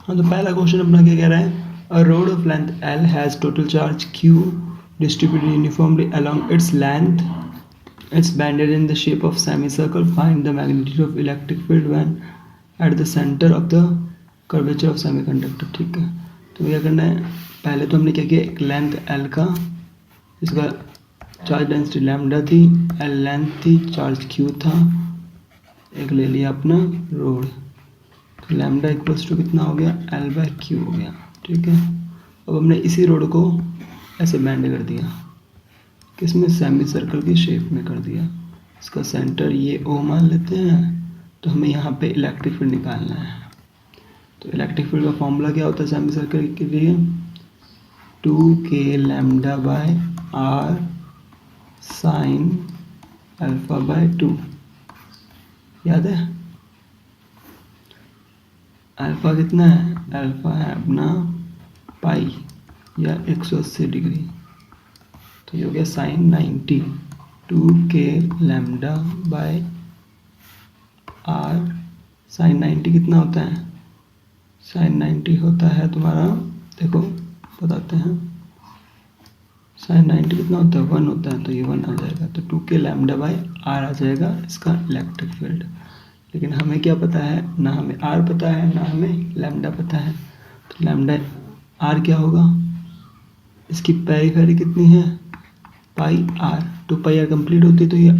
हाँ, तो पहला क्वेश्चन अपना क्या कह रहा है, a rod of length L has total charge Q distributed uniformly along its length. It's banded in the shape of semicircle. Find the magnitude of electric field when at the center of the curvature of semiconductor. ठीक है, तो क्या करना है, पहले तो हमने क्या किया, एक लेंथ L का, इसका चार्ज डेंसिटी लैम्डा थी, L लेंथ थी, चार्ज Q था, एक ले लिया अपना रोड, तो लैम्डा इक्वल्स टू कितना हो गया, L/Q हो गया। ठीक है, अब हमने इसी रोड को ऐसे बैंड कर दिया, किसमें, सेमी सर्कल की शेप में कर दिया, इसका सेंटर ये O मान लेते हैं। तो हमें यहाँ पे इलेक्ट्रिक फील्ड निकालना है, तो इलेक्ट्रिक फील्ड का फॉर्मूला क्या होता है सेमी सर्कल के लिए, 2k λ/r साइन α/2, याद है, अल्फ़ा कितना है, अल्फ़ा है अपना पाई या 180 डिग्री, तो ये हो गया साइन 90, 2k λ/r साइन 90 कितना होता है, साइन 90 होता है तुम्हारा, देखो बताते हैं, साइन 90 कितना होता है, 1 होता है, तो ये 1 आ जाएगा, तो 2k λ/r आ जाएगा इसका इलेक्ट्रिक फील्ड। लेकिन हमें क्या पता है, ना हमें r पता है ना हमें लैम्डा पता है, तो लैम्डा r क्या होगा, इसकी पेरिफेरी कितनी है, पाई r, तो पाई r कंप्लीट होती है, तो ये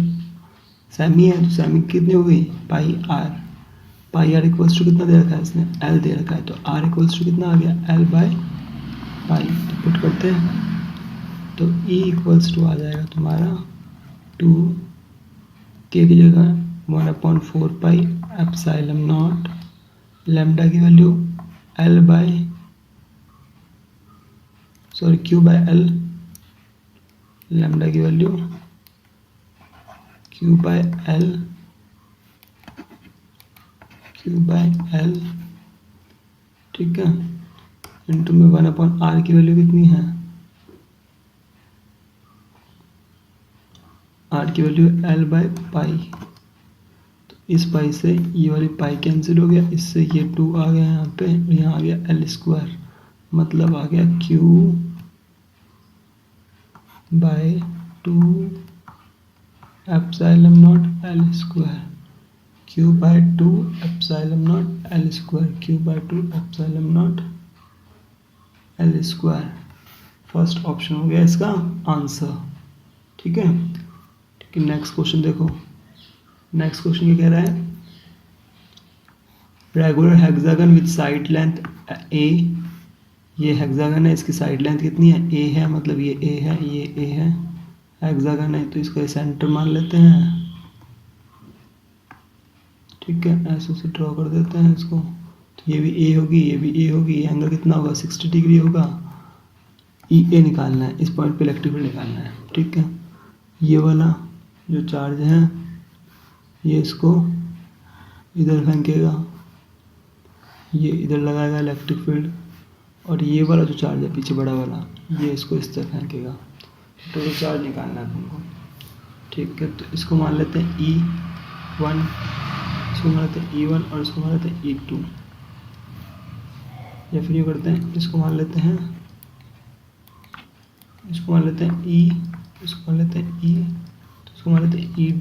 सेमी है, तो सेमी कितनी हो गई, पाई r इक्वल्स टू कितना दे रखा है इसने, l दे रखा है, तो r इक्वल्स टू कितना आ गया, L/पाई, तो पुट करते हैं, तो E इक्वल्स टू आ जाएगा तुम्हारा 2k की जगह 1/4 पाई एप्सिलॉन नॉट, लैम्डा की वैल्यू Q/L, लैम्डा की वैल्यू Q/L, ठीक है, इंटू में 1/r की वैल्यू कितनी है, r की वैल्यू L/पाई, तो इस पाई से ये वाली पाई कैंसिल हो गया, इससे ये 2 आ गया यहाँ पे, यहाँ आ गया L², मतलब आ गया Q/2 epsilon not L², Q/2 epsilon not L², Q/2 epsilon not L²। First option हो गया इसका आंसर। ठीक है, नेक्स्ट क्वेश्चन देखो, नेक्स्ट क्वेश्चन क्या कह रहा है, regular hexagon with side length a, ये हेक्सागन है, इसकी साइड लेंथ कितनी है, a है, मतलब ये a है, ये a है, हेक्सागन है, तो इसका सेंटर मान लेते हैं। ठीक है, ऐसे से ड्रॉ कर देते हैं इसको, तो ये भी a होगी, ये भी a होगी, ये एंगल कितना होगा, 60 डिग्री होगा, EA निकालना है, इस पॉइंट पे इलेक्ट्रिक फील्ड निकालना है। ठीक है, ये वाला जो चार्ज है ये इसको इधर फेंकेगा, ये इधर लगाएगा इलेक्ट्रिक फील्ड, और ये वाला जो चार्ज है पीछे बड़ा वाला, ये इसको इस तरह फेंकेगा, तो ये चार्ज निकालना है तुमको। ठीक है, तो इसको मान लेते हैं E1, इसको मान लेते हैं E1 और इसको मान लेते हैं E2, या फिर ये करते हैं, इसको मान लेते हैं, इसको मान लेते हैं E, इसको मान लेते हैं E, तो इसको मान लेते हैं E',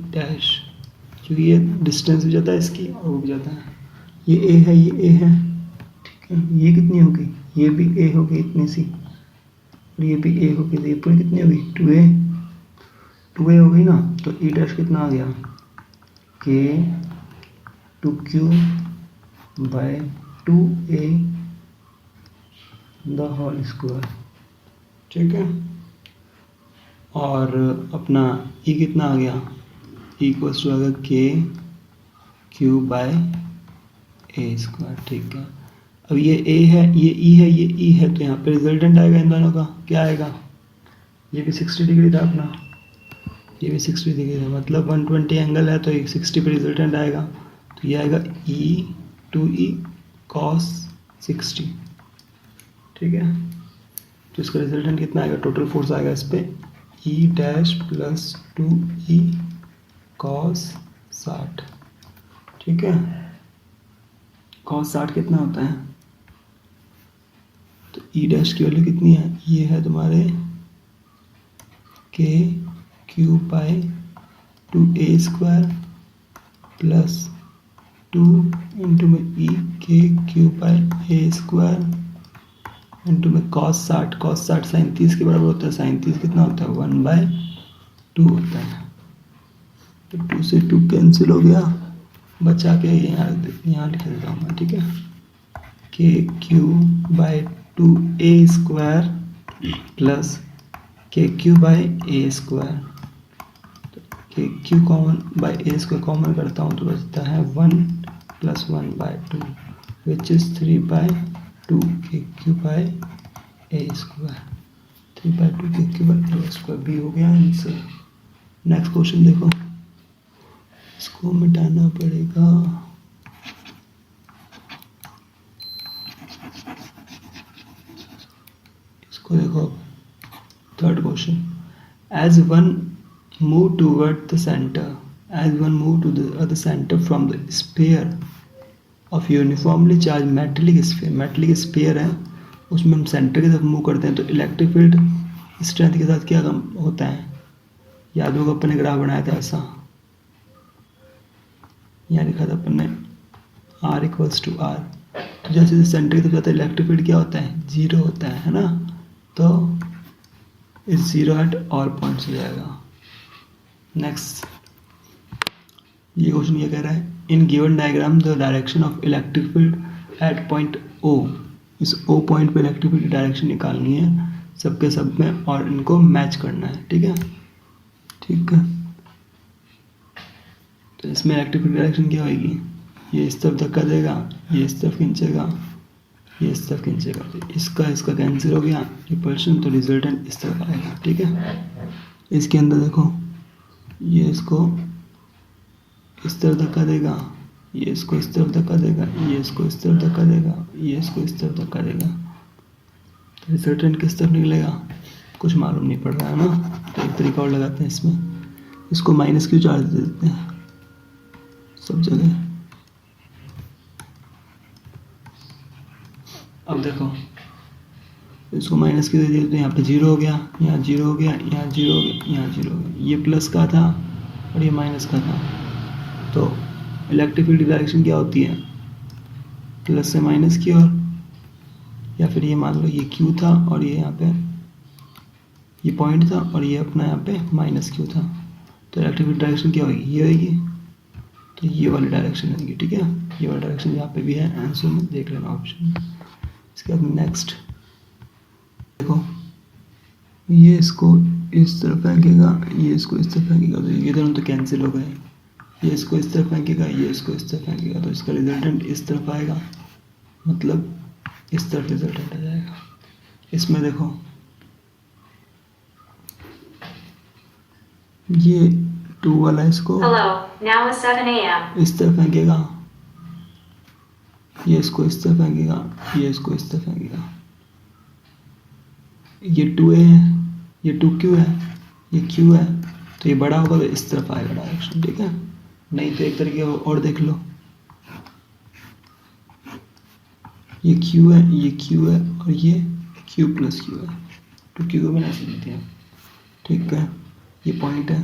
क्योंकि ये डिस्टेंस भी जाता है इसकी और वो भी जाता है, ये A है, ये A है। ठीक है, ये कितनी हो गई, ये भी A हो गई इतनी सी, और ये भी A हो गई, तो ये पूरी कितनी हो गई, 2A हो गई ना, तो E' कितना आ गया, K2Q/2A द होल स्क्वायर। ठीक है, और अपना E कितना आ गया, इक्वल्स टू आ गया KQ/A²। ठीक है, अब ये A है, ये E है, ये E है, तो यहाँ पे रिजल्टेंट आएगा इन दोनों का, क्या आएगा, ये भी 60 डिग्री था अपना, ये भी 60 डिग्री था, मतलब 120 एंगल है, तो ये 60 पे रिजल्टेंट आएगा, तो ये आएगा E2E cos 60। ठीक है, तो इसका रिजल्टेंट कितना आएगा, टोटल फोर्स आएगा इस पर E' + 2E cos 60। ठीक है, cos 60 कितना होता है, ई डैश की वैल्यू कितनी है, ये है तुम्हारे के Q by 2a² plus 2 into में ई के क्यू बाई a² इंटू में cos 60 साइन 30 के बराबर होता है। साइन 30 कितना होता है, 1/2 होता है। तो 2 से 2 कैंसिल हो गया, बचा के यहाँ लिख देता हूँ मैं, ठीक है। के क्यू बाई 2a² प्लस के क्यू बाई a², के Q common by a² common करता हूँ तो बचता है 1 प्लस 1/2 विच इज़ 3/2 के क्यू बाई a², 3/2 के क्यू बाई a²। भी हो गया आंसर। नेक्स्ट क्वेश्चन देखो, इसको मिटाना पड़ेगा। इसको देखो, third question, as one move toward the centre, as one move to the centre from the sphere of uniformly charge metallic sphere, metallic sphere है उसमें हम सेंटर की तरफ मूव करते हैं तो इलेक्ट्रिक फील्ड स्ट्रेंथ के साथ क्या कम होता है, याद होगा अपन ने ग्राफ बनाया था ऐसा, यहाँ लिखा था अपन ने R = R। तो जैसे जैसे सेंटर की तरफ जाता है इलेक्ट्रिक फील्ड क्या होता है, 0 होता है ना। तो इस 0 एट ऑल पॉइंट्स हो जाएगा। नेक्स्ट ये क्वेश्चन ये कह रहा है, in given diagram the direction of electric field eight point O, इस O पॉइंट पे इलेक्ट्रिक फील्ड की डायरेक्शन निकालनी है सबके सब में और इनको मैच करना है, ठीक है। ठीक है, तो इसमें इलेक्ट्रिक फील्ड डायरेक्शन क्या होगी, ये इस तरफ धक्का देगा, ये इस तरफ खींचेगा, ये इस तरफ खींचेगा, तो इसका कैंसिल हो गया रिपल्शन, तो रिजल्टेंट इस तरफ आएगा, ठीक है। इसके अंदर देखो, ये इसको इस तरफ धक्का देगा, ये इसको इस तरफ धक्का देगा, ये इसको इस तरफ धक्का देगा, ये इसको इस तरफ धक्का देगा, तो रिजल्टेंट किस तरफ निकलेगा कुछ मालूम नहीं पड़ रहा है ना। तो एक तरीका और लगाते हैं इसमें, इसको -q चार्ज दे देते हैं सब जगह। अब देखो इसको -q दे दिया तो यहाँ पे 0 हो गया, यहाँ 0 हो गया, यहाँ 0 हो गया, यहाँ 0 हो गया, ये प्लस का था और ये माइनस का था। तो इलेक्ट्रिक फील्ड की डायरेक्शन क्या होती है, प्लस से माइनस की ओर, या फिर ये मान लो ये q था और ये यहाँ पे ये पॉइंट था और ये अपना यहाँ पे -q था, तो इलेक्ट्रिक फील्ड डायरेक्शन क्या होगी, ये होगी, तो ये वाली डायरेक्शन होगी, ठीक है। ये वाली डायरेक्शन यहाँ पे भी है, आंसर में देख लेना ऑप्शन। इसके बाद नेक्स्ट देखो, ये इसको इस तरफ फेंकेगा, ये इसको इस तरफ फेंकेगा, तो ये दोनों तो कैंसिल हो गए। ये इसको इस तरफ फेंकेगा, ये इसको इस तरफ फेंकेगा, तो इसका रिजल्टेंट इस तरफ आएगा, मतलब इस तरफ रिजल्टेंट आ जाएगा। इसमें देखो ये 2 वाला इसको इस तरफ फेंकेगा, ये इसको इस तरफ फेंकेगा, ये इसको इस तरफ फेंकेगा, ये 2a है, ये 2q है, ये q है, तो ये बड़ा होगा तो इस तरफ आएगा डायरेक्शन, ठीक है। नहीं तो एक तरीके और देख लो, ये q है, ये q है और ये q + q है, 2q को बना सकते हैं, ठीक है। ये पॉइंट है,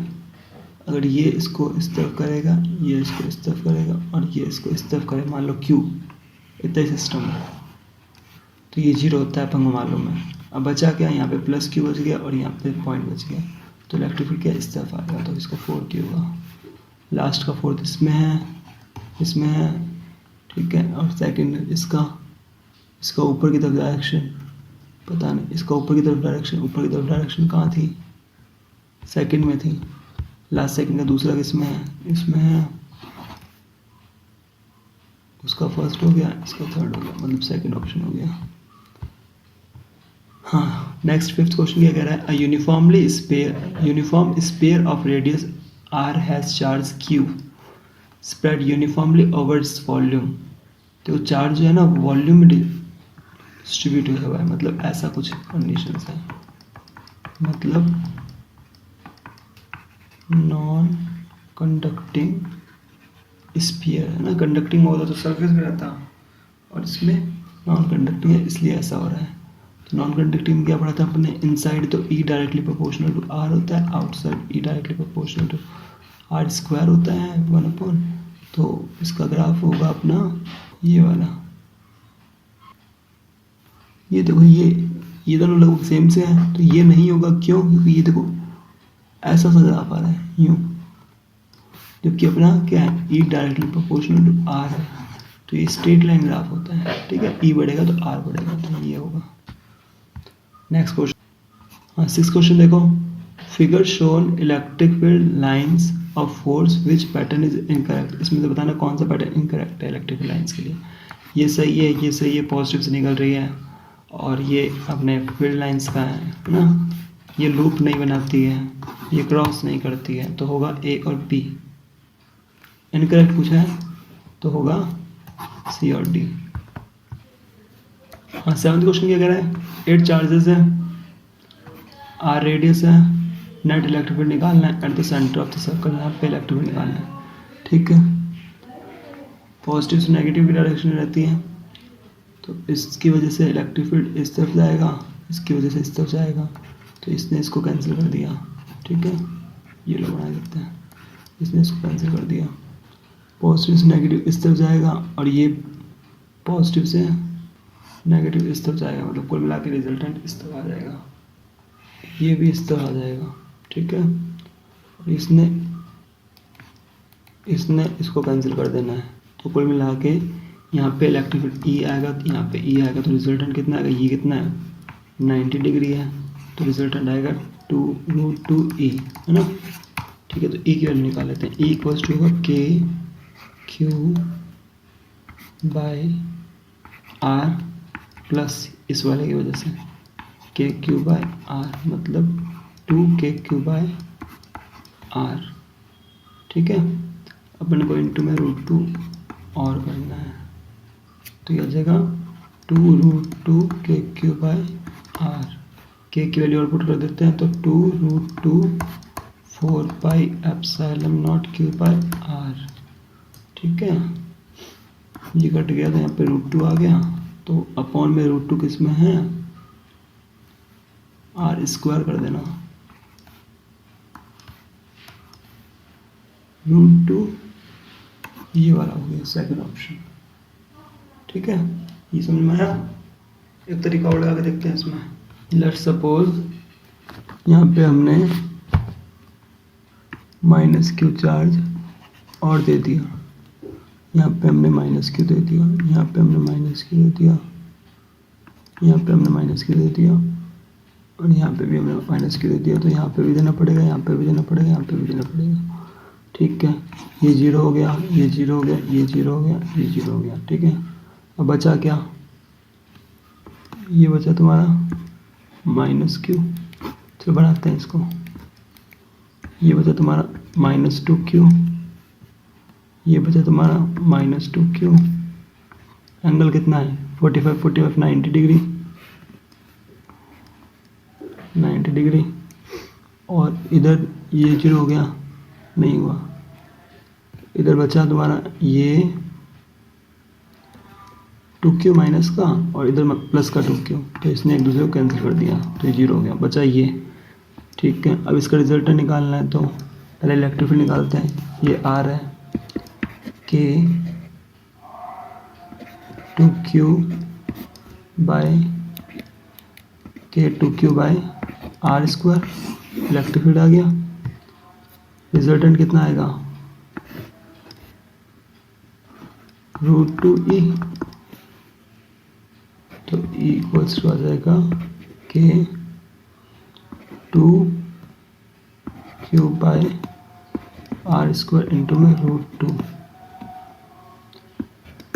अगर ये इसको इस तरफ करेगा, ये इसको इस तरफ करेगा और ये इसको इस तरफ करेगा, मान लो q, इतना ही सिस्टम है, तो ये 0 होता है अपन को मालूम है। अब बचा क्या, यहाँ पे +q बच गया और यहाँ पे पॉइंट बच गया, तो इलेक्ट्रिक फील्ड क्या इस तरफ आएगा, तो इसका 4q होगा। लास्ट का 4th इसमें है, इसमें है, ठीक है। और सेकंड इसका ऊपर की तरफ डायरेक्शन पता नहीं, इसका ऊपर की तरफ डायरेक्शन कहाँ थी, सेकंड में थी, लास्ट सेकंड का दूसरा किसमें है, इसमें है, उसका फर्स्ट हो गया, इसका थर्ड हो गया, मतलब सेकंड ऑप्शन हो गया। हाँ, नेक्स्ट 5th क्वेश्चन क्या कह रहा है, uniform sphere of radius r has charge q spread uniformly over its volume. तो चार्ज जो है ना वॉल्यूम में डिस्ट्रीब्यूट हुआ है, मतलब ऐसा कुछ कंडीशन है, मतलब नॉन कंडक्टिंग स्फीयर है ना, कंडक्टिंग होता तो सरफेस में रहता और इसमें नॉन कंडक्टिंग है, इसलिए ऐसा हो रहा है। नॉन कंडक्टिंग में क्या पढ़ा था अपने, इनसाइड तो E directly proportional to R होता है, outside E directly proportional to R square होता है 1/, तो इसका ग्राफ होगा अपना ये वाला। ये देखो ये दोनों लगभग सेम से हैं, तो ये नहीं होगा, क्यों? क्योंकि ये देखो ऐसा सा ग्राफ आ रहा है यूँ, जबकि अपना क्या है, E directly proportional to R है, तो ये स्ट्रेट लाइन ग्राफ होता है, ठीक है। ई बढ़ेगा तो आर बढ़ेगा, तो ये होगा। नेक्स्ट क्वेश्चन, हाँ 6 क्वेश्चन देखो, figure shown electric field lines of force which pattern is incorrect. इसमें से बताना कौन सा पैटर्न इनकरेक्ट है इलेक्ट्रिक लाइंस के लिए। ये सही है, ये सही है, पॉजिटिव से निकल रही है, और ये अपने फील्ड लाइंस का है ना, ये लूप नहीं बनाती है, ये क्रॉस नहीं करती है, तो होगा ए और बी। इनकरेक्ट पूछा है तो होगा सी और डी। हाँ 7th क्वेश्चन क्या कह रहा है, 8 चार्जेस है, आर रेडियस है, नेट इलेक्ट्रिक फील्ड निकालना है at the centre of the circle, यहाँ पे इलेक्ट्रिक फील्ड निकालना है, ठीक है। पॉजिटिव से नेगेटिव की डायरेक्शन रहती है, तो इसकी वजह से इलेक्ट्रिक फील्ड इस तरफ जाएगा, इसकी वजह से इस तरफ जाएगा, तो इसने इसको कैंसिल कर दिया, ठीक है। ये लोग बना देते हैं, इसने इसको कैंसिल कर दिया। पॉजिटिव से नेगेटिव इस तरफ जाएगा, और ये पॉजिटिव से नेगेटिव इस तरफ जाएगा, मतलब कुल मिला के रिजल्टेंट इस तरफ आ जाएगा, ये भी इस तरह आ जाएगा, ठीक है। और इसने इसको कैंसिल कर देना है, तो कुल मिला के यहाँ पे इलेक्ट्रिक फील्ड ई आएगा, यहाँ पे ई आएगा, तो रिजल्टेंट कितना आएगा, ये कितना है 90 डिग्री है, तो रिजल्टेंट आएगा 2√2e, है ना, ठीक है। तो ई की वैल्यू निकाल लेते हैं, ई इक्वल्स टू होगा के क्यू बाय आर प्लस इस वाले की वजह से के क्यू बाय आर, मतलब 2k⁴ आर, ठीक है। अपने को इंटू में √2 और करना है, तो ये आ जाएगा 2√2k⁴ आर। के की वैल्यू और पुट कर देते हैं, तो 2√2 4πε0 q/r, ठीक है। ये कट गया, तो यहाँ पे √2 आ गया, तो अपॉन में √2 किस में है, आर स्क्वायर कर देना, √2 ये वाला हो गया सेकंड ऑप्शन, ठीक है। ये समझ में आया। एक तरीका और लगा के देखते हैं इसमें। लेट्स सपोज यहाँ पे हमने -q चार्ज और दे दिया, यहाँ पे हमने -q दे दिया, यहाँ पे हमने -q दे दिया, यहाँ पे हमने -q दे दिया, और यहाँ पे भी हमने -q दे दिया, तो यहाँ पे भी देना पड़ेगा, यहाँ पे भी देना पड़ेगा, यहाँ पे भी देना पड़ेगा, ठीक है। ये 0 हो गया, ये 0 हो गया, ये 0 हो गया, ये 0 हो गया, ठीक है। अब बचा क्या, ये बचा तुम्हारा -q, चलो बढ़ाते हैं इसको, ये बचा तुम्हारा -2q, ये बचा तुम्हारा -2q, एंगल कितना है 45 90 डिग्री, 90 डिग्री, और इधर ये 0 हो गया, नहीं हुआ, इधर बचा तुम्हारा ये 2q माइनस का, और इधर प्लस का 2q, तो इसने एक दूसरे को कैंसिल कर दिया, तो ये 0 हो गया, बचा ये, ठीक है। अब इसका रिजल्टेंट निकालना है, तो पहले इलेक्ट्रिक फील्ड निकालते हैं। ये आर है, के 2q/r², इलेक्ट्रिक फील्ड आ गया। रिजल्टेंट कितना आएगा, √2e, तो E इक्वल्स टू आ जाएगा k 2q/r² इंटू में √2।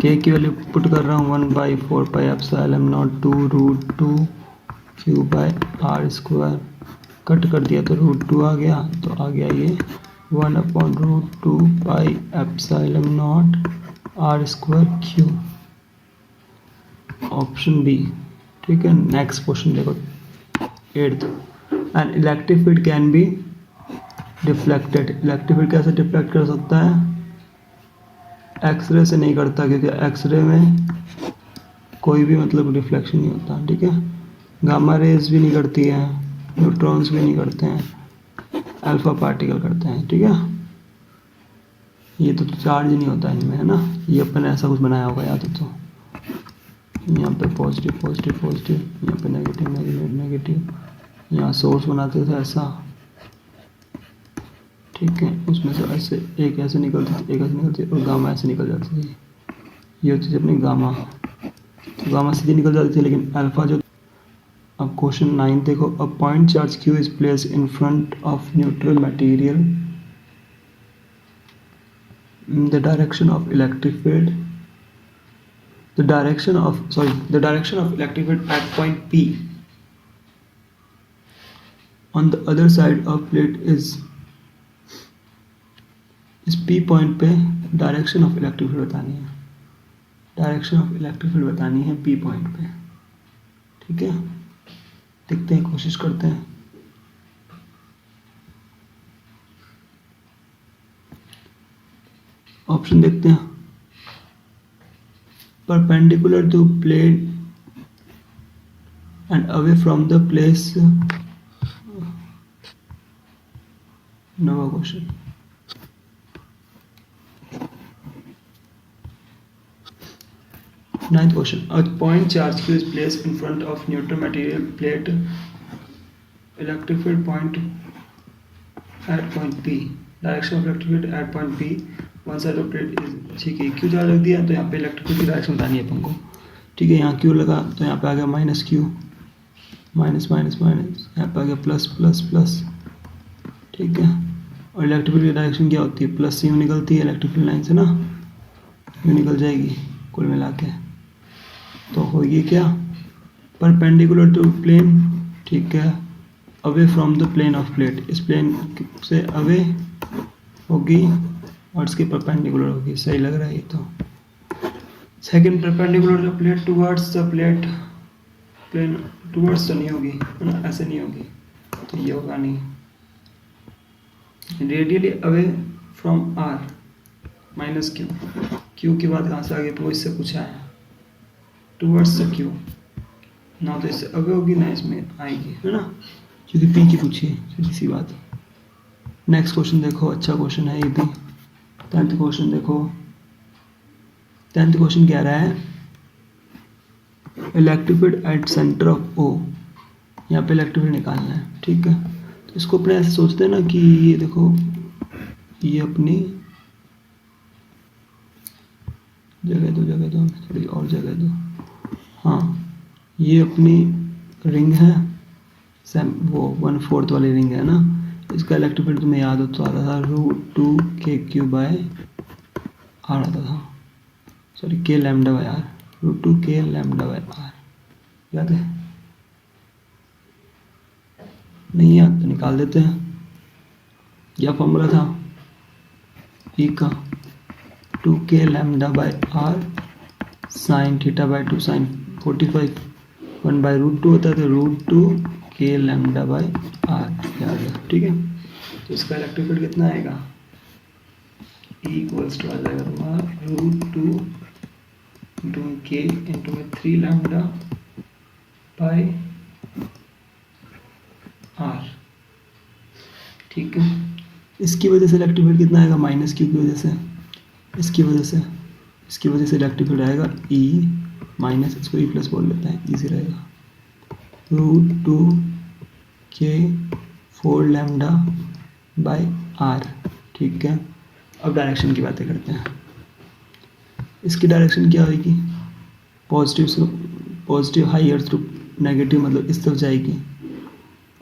k की वैल्यू पुट कर रहा हूँ 1/4πε0 2√2q/r², कट कर दिया तो √2 आ गया, तो आ गया ये 1/√2πε0 r²q, ऑप्शन बी, ठीक है। नेक्स्ट क्वेश्चन देखो 8th, an electric field can be deflected. Electric field कैसे डिफ्लेक्ट कर सकता है, एक्सरे से नहीं करता, क्योंकि एक्सरे में कोई भी मतलब रिफ्लेक्शन नहीं होता, ठीक है। गामा रेज भी नहीं करती है, न्यूट्रॉन्स भी नहीं करते हैं, अल्फा पार्टिकल करते हैं, ठीक है। ये तो चार्ज नहीं होता इनमें, है ना, ये अपन ने ऐसा कुछ बनाया होगा याद हो तो। यहाँ पे पॉजिटिव पॉजिटिव पॉजिटिव, यहाँ पे नेगेटिव नेगेटिव नेगेटिव, यहाँ सोर्स बनाते थे ऐसा, ठीक है। उसमें से ऐसे एक ऐसे निकलती थी, एक ऐसे निकलती थी, और गामा ऐसे निकल जाती थी। ये होती थी अपनी गामा, तो गामा सीधी निकल जाती थी, लेकिन अल्फा जो। अब क्वेश्चन 9 देखो, a point charge Q is placed in front of neutral material in the direction of electric field, the direction of electric field at point P on the other side of plate is P point पे direction of electric field बतानी है, direction of electric field बतानी है P point पे, ठीक है। देखते हैं, कोशिश करते हैं। ऑप्शन देखते हैं, perpendicular to plane and away from the place, नवा question. Ninth question, a point charge Q is placed in front of neutral material plate, electric field point at point P, direction of electric field at point P, one side of plate is, ठीक है। Q charge रख दिया तो यहाँ पे electric field की direction बतानी है अपन को, ठीक है। यहाँ Q लगा तो यहाँ पे आ गया minus Q, minus minus minus, यहाँ पे आ गया प्लस प्लस प्लस, ठीक है। और इलेक्ट्रिक फील्ड की डायरेक्शन क्या होती है, प्लस से यूँ निकलती है इलेक्ट्रिक फील्ड लाइन से ना, यूँ निकल जाएगी कुल मिला के, तो होगी क्या, परपेंडिकुलर टू प्लेन, ठीक है, away from the plane of plate, इस प्लेन से अवे होगी और इसके परपेंडिकुलर होगी, सही लग रहा है ये तो। Second, perpendicular the plate towards the plate, plane towards तो नहीं होगी, है ना, ऐसे नहीं होगी, तो ये होगा नहीं। Radially away from r minus q, q के बाद कहाँ से आगे, तो इससे पूछा है, टुवर्ड्स द क्यू, ना तो इससे अवे होगी ना इसमें आएगी, है ना, क्योंकि पी की पूछी है, सीधी सी बात। नेक्स्ट क्वेश्चन देखो, अच्छा क्वेश्चन है ये भी। 10th क्वेश्चन देखो, 10th क्वेश्चन कह रहा है electric field at centre of O, यहाँ पे इलेक्ट्रिक फील्ड निकालना है, ठीक है। तो इसको अपने ऐसे सोचते हैं ना कि ये देखो, ये अपनी जगह दो थोड़ी और जगह दो, हाँ, ये अपनी रिंग है, वो 1/4 वाली रिंग है ना, इसका इलेक्ट्रिक फील्ड तुम्हें याद हो तो आता था √2kq/r आता था, sorry k λ/r, √2k λ/r, याद है? नहीं याद तो निकाल देते हैं, क्या फॉर्मूला था E का, 2k λ/r sin θ/2 sin 45, 1/√2 होता है तो √2k λ/r, याद है, ठीक है। तो इसका इलेक्ट्रिक फील्ड कितना आएगा, E इक्वल्स टू आ जाएगा तुम्हारा √2 इंटू k इंटू में 3 λ/r, ठीक है। इसकी वजह से इलेक्ट्रिक फील्ड कितना आएगा, माइनस क्यू की वजह से, इसकी वजह से इलेक्ट्रिक फील्ड आएगा E माइनस, इसको E प्लस बोल लेते हैं, इजी रहेगा, √2k 4 λ/r, ठीक है। अब डायरेक्शन की बातें करते हैं। इसकी डायरेक्शन क्या होगी, positive high earth to negative, मतलब इस तरफ जाएगी,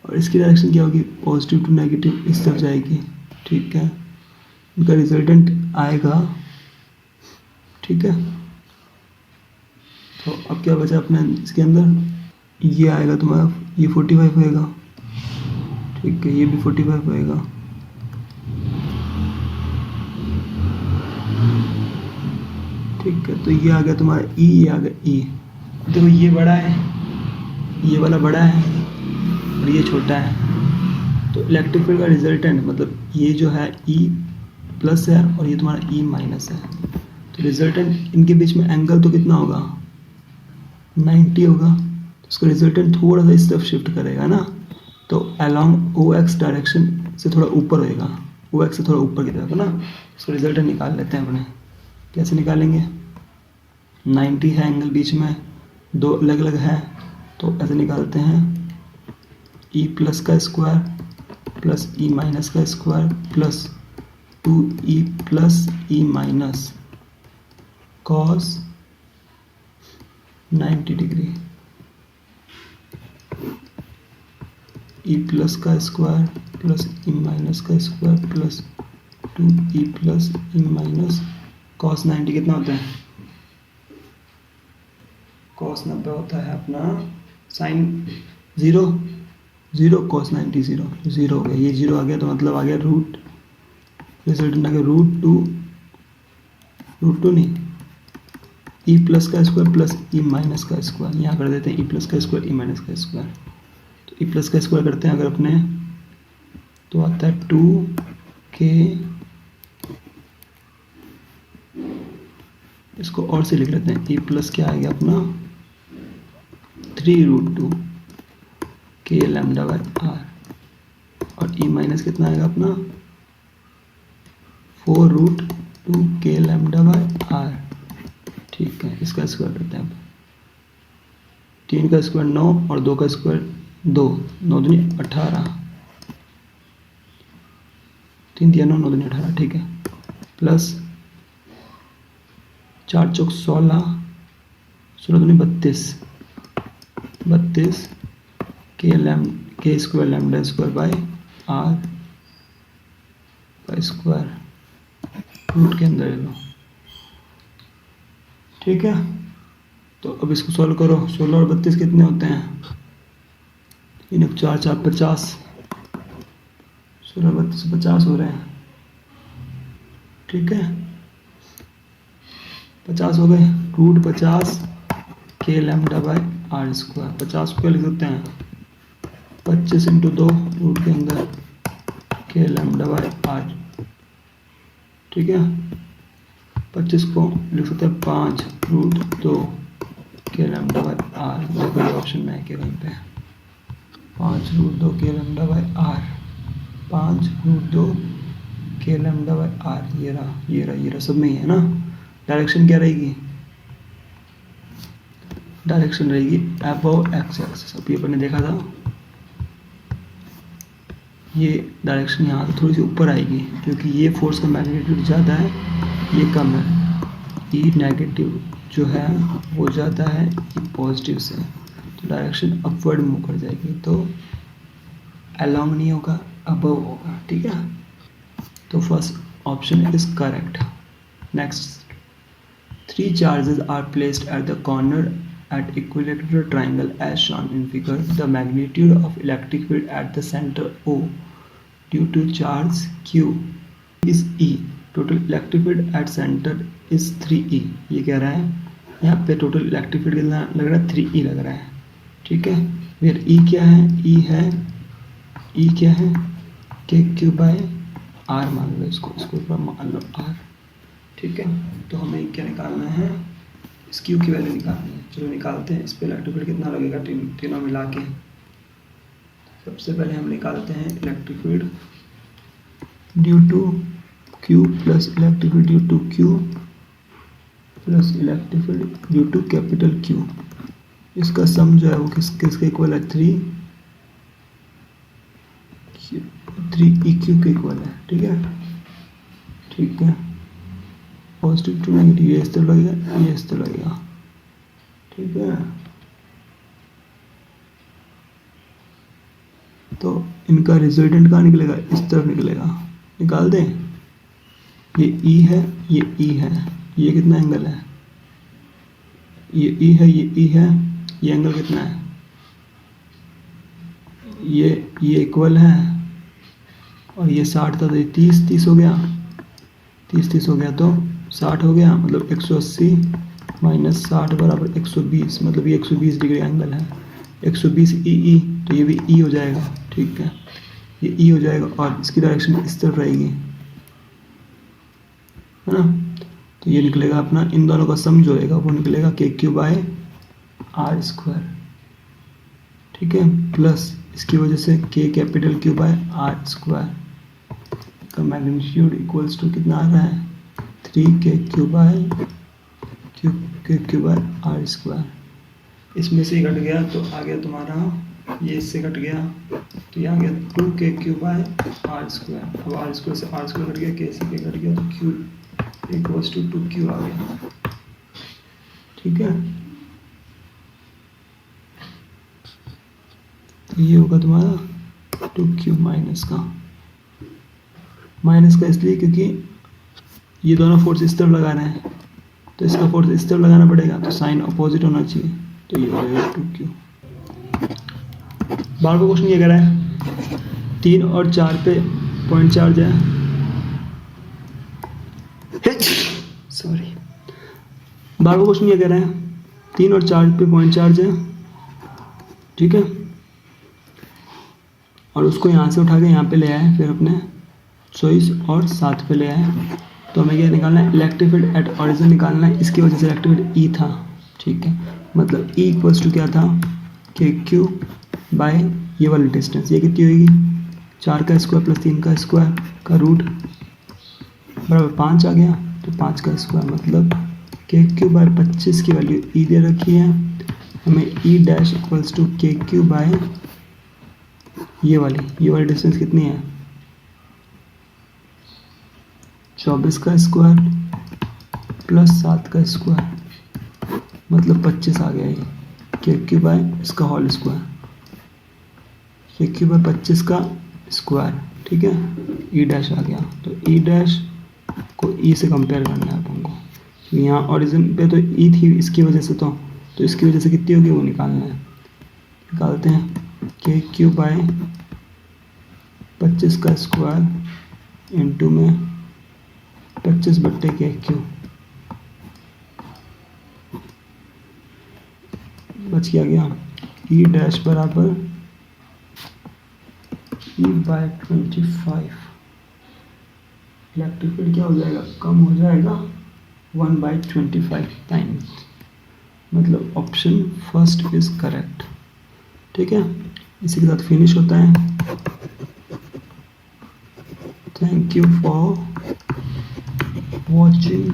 और इसकी डायरेक्शन क्या होगी, पॉजिटिव टू नेगेटिव, इस तरफ जाएगी, ठीक है। इनका रिजल्टेंट आएगा, ठीक है। तो अब क्या बचा अपने इसके अंदर, ये आएगा तुम्हारा, ये 45 होएगा, ठीक है, ये भी 45 होएगा, ठीक है। तो ये आ गया तुम्हारा E, ये आ गया E। देखो ये बड़ा है, ये वाला बड़ा है और ये छोटा है, तो इलेक्ट्रिक फील्ड का रिजल्टेंट मतलब ये जो है E प्लस है और ये तुम्हारा E माइनस है, तो रिजल्टेंट इनके बीच में एंगल तो कितना होगा, 90 होगा, इसका रिजल्टेंट थोड़ा सा इस तरफ शिफ्ट करेगा ना, तो अलॉन्ग ओ एक्स डायरेक्शन से थोड़ा ऊपर होएगा, ओ एक्स से थोड़ा ऊपर की तरफ है ना। इसका रिजल्टेंट निकाल लेते हैं अपने। कैसे निकालेंगे? 90 है एंगल बीच में, दो अलग अलग है, तो ऐसे निकालते हैं ई प्लस का स्क्वायर प्लस ई माइनस का square plus 2e plus E minus cos 90 degree, E plus का स्क्वायर प्लस ई माइनस का square plus 2e plus E minus cos 90 कितना होता है? कॉस 90 होता है अपना साइन 0 कॉस 90 0 हो गया, ये 0 आ गया तो मतलब आ गया रूट, रिजल्टेंट आ गया रूट टू नहीं, ई प्लस का स्क्वायर प्लस ई माइनस का स्क्वायर, यहाँ कर देते हैं ई प्लस का स्क्वायर ई माइनस का स्क्वायर। तो ई प्लस का स्क्वायर करते हैं अगर अपने, तो आता है 2k, इसको और से लिख लेते हैं, ई प्लस क्या आएगा अपना 3√2 k लैम्डा बाय आर, और ई माइनस कितना आएगा अपना 4√2 k लैम्डा बाय आर। ठीक है, इसका स्क्वायर करते हैं अब। 3 का स्क्वायर 9 और 2 का स्क्वायर 2, 9 दूनी 18, 3 दिया 9, 9 दूनी 18, ठीक है, प्लस 4 चौक 16, 16 दूनी 32 k square lambda square by r का स्क्वायर, रूट के अंदर ले लो। ठीक है, तो अब इसको सॉल्व करो। 16 और 32 कितने होते हैं? 3 4 4 50, 16 32 50 हो रहे हैं। ठीक है, 50 हो गए, root 50 k lambda by r square, 50 को लिख सकते हैं 25 इंटू 2 रूट के अंदर k लैम्डा बाय आर। ठीक है, 25 को लिख सकते हैं 5√2 k लैम्डा बाय आर, देखो ये ऑप्शन में है कि कहीं पे 5√2 k lambda by r, 5√2 k lambda by r, ये रहा सब में ही है ना। डायरेक्शन क्या रहेगी? डायरेक्शन रहेगी अबव एक्स एक्सिस, अभी अपन ने देखा था, ये डायरेक्शन यहाँ से थोड़ी सी ऊपर आएगी क्योंकि ये फोर्स का मैग्नीट्यूड ज़्यादा है, ये कम है, ई नेगेटिव जो है वो ज़्यादा है ई पॉजिटिव से, तो डायरेक्शन अपवर्ड मूव कर जाएगी, तो अलोंग नहीं होगा, अबव होगा। ठीक है, तो first option is correct. Next, 3 charges are placed at the corner at equilateral triangle as shown in figure. The magnitude of electric field at the center O due to charge Q is E. Total electric field at center is 3E. ये कह रहा है यहाँ पे total electric field कितना लग रहा है? 3E लग रहा है। ठीक है, फिर E क्या है? E क्या है? KQ बाय R मान लो, इसको ऊपर मान लो R। ठीक है, तो हमें क्या निकालना है? इस Q की वैल्यू निकालनी है। चलो निकालते हैं। इस पे इलेक्ट्रिक फील्ड कितना लगेगा तीनों मिला के। सबसे पहले हम निकालते हैं electric field due to Q plus electric field due to Q plus electric field due to capital Q। इसका सम जो है वो किसके इक्वल है? 3EQ के इक्वल है। ठीक है, ठीक है, पॉजिटिव टू नेगेटिव, ये इस तरह लगेगा, ये इस तरह लगेगा। ठीक है, तो इनका रिजल्टेंट कहाँ निकलेगा? इस तरफ निकलेगा। निकाल दें। ये E है, ये E है, ये कितना एंगल है? ये E है, ये E है, ये एंगल कितना है? ये इक्वल है, और ये 60 था तो ये 30 हो गया, 30 हो गया तो 60 हो गया, मतलब 180 माइनस 60 बराबर 120, मतलब ये 120 डिग्री एंगल है। 120 ई, तो ये भी ई हो जाएगा। ठीक है, ये ई हो जाएगा और इसकी डायरेक्शन इस तरफ रहेगी, है ना। तो ये निकलेगा अपना, इन दोनों का सम जो रहेगा वो निकलेगा KQ बाय R स्क्वायर। ठीक है, प्लस इसकी वजह से k capital q by r square का मैग्नीट्यूड इक्वल्स टू कितना आ रहा है 3 के क्यू बाय आर स्क्वायर। इसमें से कट गया तो आ गया तुम्हारा, ये इससे कट गया तो ये आ गया 2 के क्यू बाय आर स्क्वायर। अब आर स्क्वायर से आर स्क्वायर कट गया, के से के कट गया तो क्यू इक्वल्स टू 2q आ गया। ठीक है, तो ये होगा तुम्हारा 2q माइनस का इसलिए क्योंकि ये दोनों फोर्स इस तरफ लगा रहे हैं, तो इसका फोर्स इस तरफ लगाना पड़ेगा, तो साइन अपोजिट होना चाहिए, तो ये हो जाएगा 2q। बार को क्वेश्चन ये कह रहा है 3 और 4 पे पॉइंट चार्ज है, सॉरी, बार को क्वेश्चन ये कह रहा है 3 और 4 पे पॉइंट चार्ज है, ठीक है, और उसको यहाँ से उठा के यहाँ पे ले आए, फिर अपने 24 और 7 पे ले आए, तो हमें क्या निकालना है, इलेक्ट्रिक फील्ड एट ऑरिजिन निकालना है। इसकी वजह से इलेक्ट्रिक फील्ड ई था, ठीक है, मतलब ई इक्वल्स टू क्या था के क्यू बाय ये वाली डिस्टेंस, ये कितनी होगी 4 का स्क्वायर प्लस 3 का स्क्वायर का रूट बराबर 5 आ गया, तो 5 का स्क्वायर मतलब के क्यू बाय 25 की वैल्यू ई दे रखी है हमें, ई डैश इक्वल्स टू के क्यू बाय ये वाली डिस्टेंस कितनी है 24 का स्क्वायर प्लस 7 का स्क्वायर मतलब 25 आ गया, ये के क्यू बाय इसका होल स्क्वायर, के क्यू बाय 25 का स्क्वायर, ठीक है, ई डैश आ गया, तो ई डैश को ई से कंपेयर करना है अपन को, तो यहाँ ओरिजिन पे तो ई थी इसकी वजह से, तो इसकी वजह से कितनी होगी वो निकालना है, निकालते हैं के क्यू बाय 25 का स्क्वायर इंटू में 25 बट्टे के क्यू, बच गया ई डैश बराबर ई बाय 25, इलेक्ट्रिक फील्ड क्या हो जाएगा, कम हो जाएगा 1/25 टाइम्स, मतलब ऑप्शन फर्स्ट इज करेक्ट। ठीक है, इसी के साथ फिनिश होता है। Thank you for watching